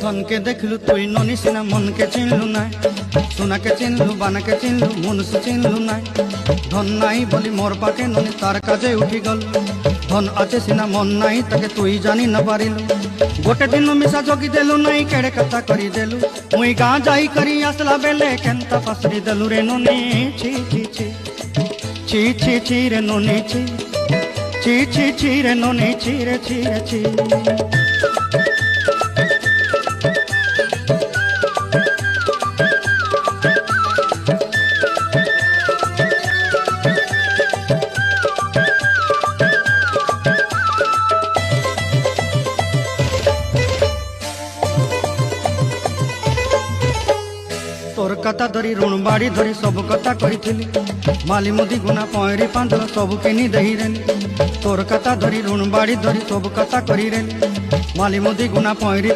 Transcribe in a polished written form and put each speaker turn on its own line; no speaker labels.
ধনকে দেখলু তুই ননি সিনা মনকে চিনলু নাই, সোনাকে চিনলু বানাকে চিনলু মনুষ্য চিনলু নাই। ধন নাই বলি মোর পাকে ননি তার কাজে উঠি গল, ধন আছে সিনা মন নাই তাকে তুই জানি না পারিলু। গোটে দিন মিশা জগি দেলু নাই কেড়ে কথা করি দেলু, মুই গাঁ যাই করি আসলা বেলে কেনতা পাসরি দেলু রে ননি। ছি ছি ছি ছি ছি ছি রে ননি ছি ছি ছি ছি রে ননি ছি রে ছি রে ছি। তোর কথা ধরি ঋণ বাড়ি ধরি সব কথা কইছিলি, মালি মুদি গুনা পয়রি পাঁদল সবু কিনি দেই রেলি। তোর কথা ধরি ঋণ বাড়ি ধরি সব কথা করি রেলি, মালি মুদি গুনা পয়রি